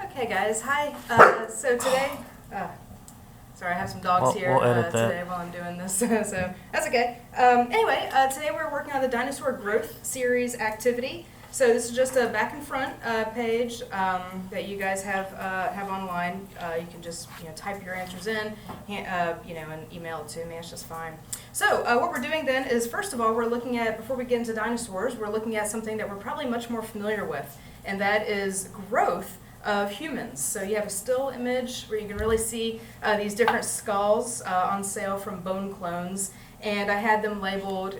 Okay, guys. Hi. So today, sorry, I have some dogs here we'll edit that. today while I'm doing this, so that's okay. Anyway, today we're working on the Dinosaur Growth Series activity. So this is just a back and front page that you guys have online. You can just type your answers in, and email it to me. It's just fine. So what we're doing then is, first of all, we're looking at, before we get into dinosaurs, we're looking at something that we're probably much more familiar with, and that is growth of humans. So you have a still image where you can really see these different skulls on sale from bone clones, and I had them labeled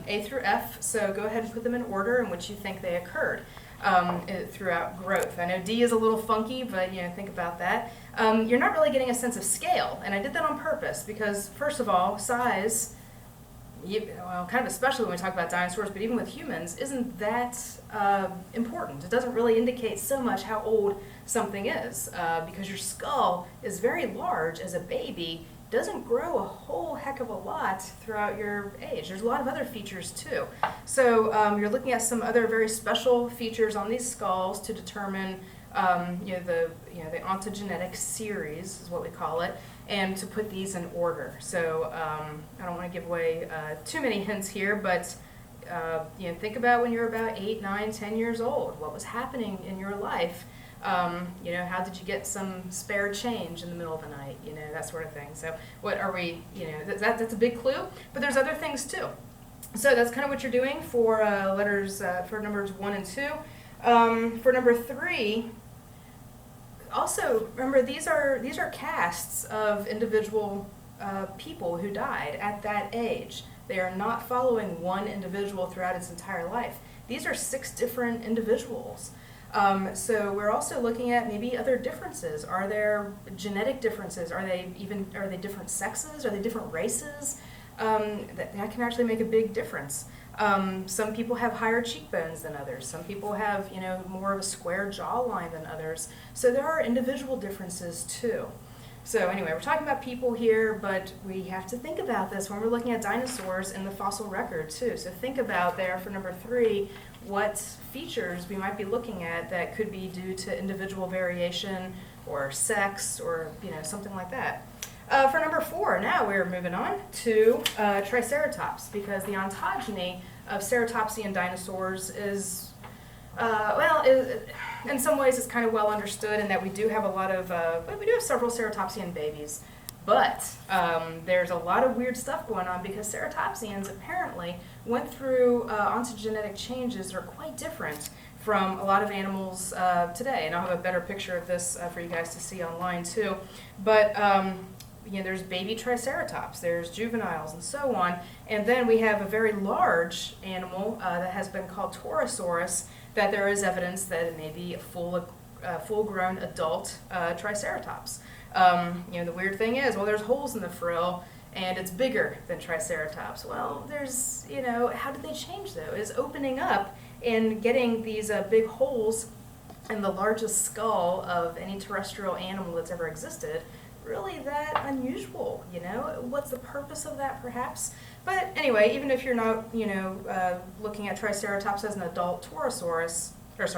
A through F, so go ahead and put them in order in which you think they occurred throughout growth. I know D is a little funky, but think about that. You're not really getting a sense of scale, and I did that on purpose because, first of all, size, kind of especially when we talk about dinosaurs, but even with humans, isn't that important. It doesn't really indicate so much how old something is because your skull is very large as a baby, doesn't grow a whole heck of a lot throughout your age. There's a lot of other features too. So you're looking at some other very special features on these skulls to determine the ontogenetic series is what we call it, and to put these in order. So I don't want to give away too many hints here, but think about when you're about 8, 9, 10 years old. What was happening in your life? How did you get some spare change in the middle of the night? That sort of thing. So what are we? That's a big clue. But there's other things too. So that's kind of what you're doing for for numbers 1 and 2. For number 3. Also, remember, these are casts of individual people who died at that age. They are not following one individual throughout its entire life. These are 6 different individuals. So we're also looking at maybe other differences. Are there genetic differences? Are they different sexes? Are they different races? That can actually make a big difference. Some people have higher cheekbones than others. Some people have, more of a square jawline than others. So there are individual differences too. So anyway, we're talking about people here, but we have to think about this when we're looking at dinosaurs in the fossil record too. So think about there for number 3, what features we might be looking at that could be due to individual variation or sex or, something like that. For number 4, now we're moving on to Triceratops, because the ontogeny of ceratopsian dinosaurs is, in some ways it's kind of well understood in that we do have several ceratopsian babies, but there's a lot of weird stuff going on because ceratopsians apparently went through ontogenetic changes that are quite different from a lot of animals today, and I'll have a better picture of this for you guys to see online too. But there's baby Triceratops, there's juveniles, and so on. And then we have a very large animal that has been called Torosaurus, that there is evidence that it may be a full-grown adult Triceratops. The weird thing is, there's holes in the frill, and it's bigger than Triceratops. Well, there's, how did they change though? Is opening up and getting these big holes in the largest skull of any terrestrial animal that's ever existed really that unusual? What's the purpose of that, perhaps? But anyway, even if you're not, looking at Triceratops as an adult Torosaurus as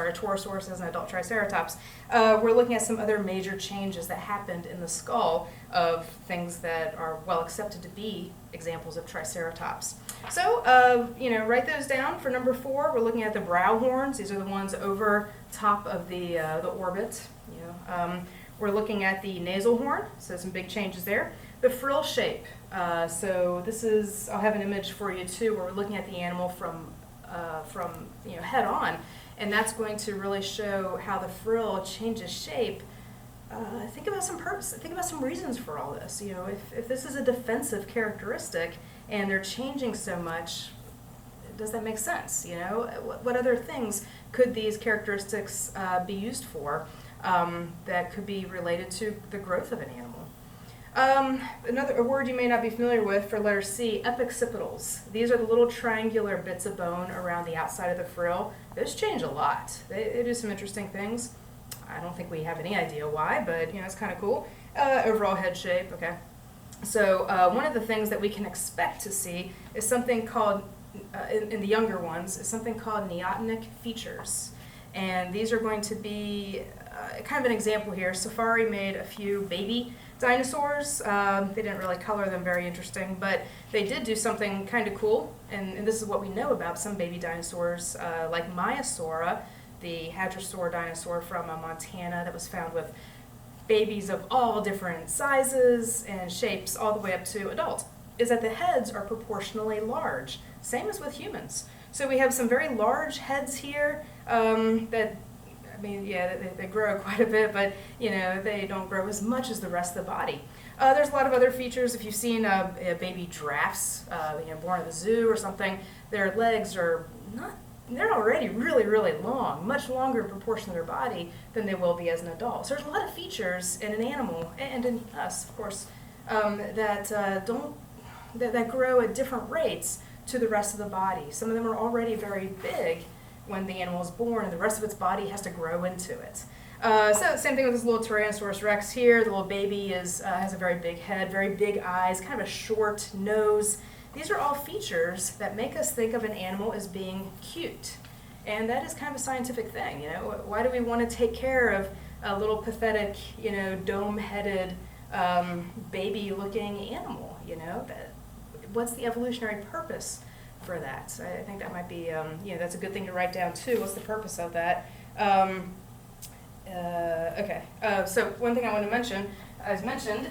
an adult Triceratops, we're looking at some other major changes that happened in the skull of things that are well accepted to be examples of Triceratops. So, write those down. For number 4, we're looking at the brow horns. These are the ones over top of the orbit. We're looking at the nasal horn, so some big changes there. The frill shape. So this is, I'll have an image for you too, where we're looking at the animal from head on, and that's going to really show how the frill changes shape. Think about some purpose. Think about some reasons for all this. If this is a defensive characteristic and they're changing so much, does that make sense? What other things could these characteristics be used for? That could be related to the growth of an animal. A word you may not be familiar with for letter C, epiccipitals. These are the little triangular bits of bone around the outside of the frill. Those change a lot. They do some interesting things. I don't think we have any idea why, but it's kind of cool. Overall head shape, okay. So one of the things that we can expect to see is something called, in the younger ones, is something called neotenic features. And these are going to be kind of an example here. Safari made a few baby dinosaurs. They didn't really color them very interesting, but they did do something kind of cool. And this is what we know about some baby dinosaurs, like Maiasaura, the hadrosaur dinosaur from Montana that was found with babies of all different sizes and shapes all the way up to adult, is that the heads are proportionally large, same as with humans. So we have some very large heads here that, I mean, yeah, they grow quite a bit, but you know, they don't grow as much as the rest of the body. There's a lot of other features. If you've seen baby giraffes, born at the zoo or something, their legs are not, they're already really, really long, much longer in proportion to their body than they will be as an adult. So there's a lot of features in an animal, and in us, of course, that grow at different rates to the rest of the body. Some of them are already very big when the animal is born, and the rest of its body has to grow into it. So same thing with this little Tyrannosaurus rex here. The little baby has a very big head, very big eyes, kind of a short nose. These are all features that make us think of an animal as being cute. And that is kind of a scientific thing, you know. Why do we want to take care of a little pathetic, dome-headed, baby-looking animal, What's the evolutionary purpose for that? I think that might be, that's a good thing to write down too. What's the purpose of that? So one thing I want to mention, as mentioned,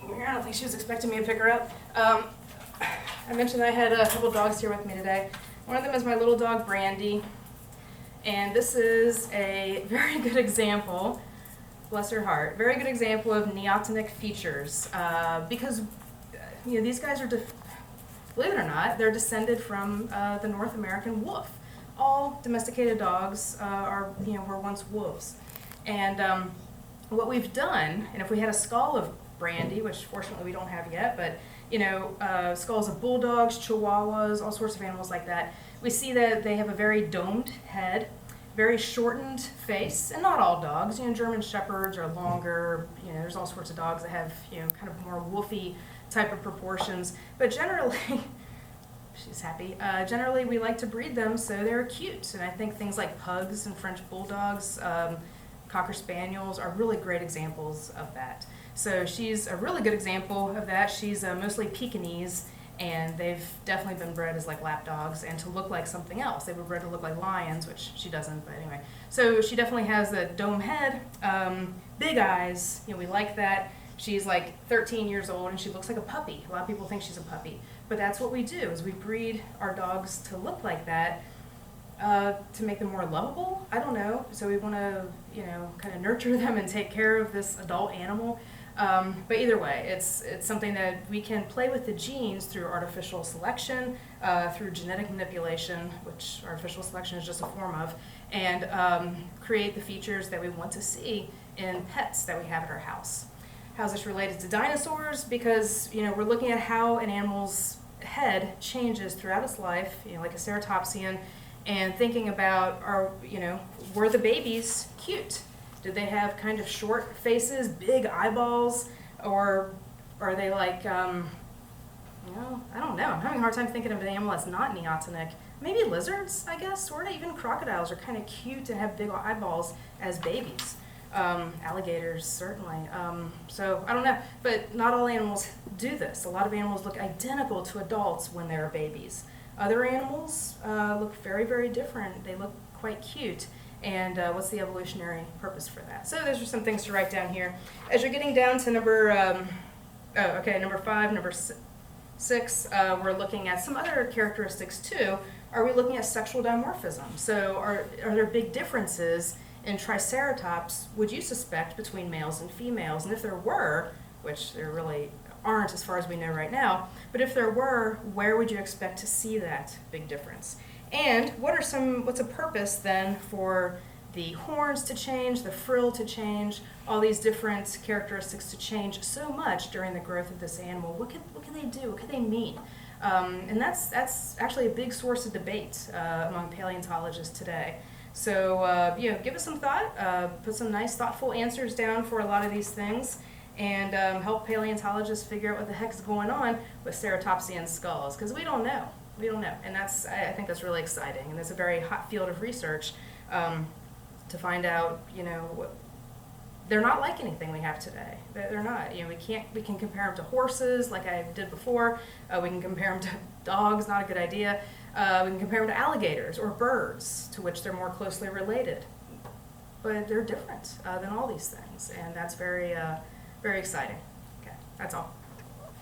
I don't think she was expecting me to pick her up. I mentioned I had a couple dogs here with me today. One of them is my little dog, Brandy. And this is a very good example, bless her heart, very good example of neotenic features. Because, these guys are, believe it or not, they're descended from the North American wolf. All domesticated dogs were once wolves. And what we've done, and if we had a skull of Brandy, which fortunately we don't have yet, but skulls of bulldogs, chihuahuas, all sorts of animals like that, we see that they have a very domed head, very shortened face, and not all dogs. German shepherds are longer. There's all sorts of dogs that have kind of more wolfy type of proportions, but generally, she's happy. Generally, we like to breed them so they're cute, and I think things like pugs and French bulldogs, Cocker Spaniels are really great examples of that. So she's a really good example of that. She's mostly Pekingese, and they've definitely been bred as like lap dogs and to look like something else. They were bred to look like lions, which she doesn't, but anyway. So she definitely has the dome head, big eyes, we like that. She's like 13 years old and she looks like a puppy. A lot of people think she's a puppy, but that's what we do, is we breed our dogs to look like that. To make them more lovable, I don't know. So we want to, kind of nurture them and take care of this adult animal. But either way, it's something that we can play with the genes through artificial selection, through genetic manipulation, which artificial selection is just a form of, and create the features that we want to see in pets that we have at our house. How's this related to dinosaurs? Because, we're looking at how an animal's head changes throughout its life, like a ceratopsian, and thinking about, were the babies cute? Did they have kind of short faces, big eyeballs, or are they like, I don't know. I'm having a hard time thinking of an animal that's not neotenic. Maybe lizards, I guess, or even crocodiles are kind of cute and have big eyeballs as babies. Alligators, certainly. So I don't know, but not all animals do this. A lot of animals look identical to adults when they're babies. Other animals look very, very different. They look quite cute. And what's the evolutionary purpose for that? So those are some things to write down here. As you're getting down to number 5, number 6, we're looking at some other characteristics too. Are we looking at sexual dimorphism? So are there big differences in Triceratops, would you suspect, between males and females? And if there were, which there really aren't as far as we know right now, but if there were, where would you expect to see that big difference? And what's a purpose then for the horns to change, the frill to change, all these different characteristics to change so much during the growth of this animal? What can they do? What can they mean? And that's actually a big source of debate among paleontologists today. So, give us some thought, put some nice, thoughtful answers down for a lot of these things, and help paleontologists figure out what the heck's going on with ceratopsian skulls, because we don't know. We don't know, and I think that's really exciting, and it's a very hot field of research to find out, they're not like anything we have today. They're not. We can compare them to horses, like I did before. We can compare them to dogs, not a good idea. We can compare them to alligators or birds, to which they're more closely related. But they're different than all these things, and that's very, very exciting. Okay, that's all.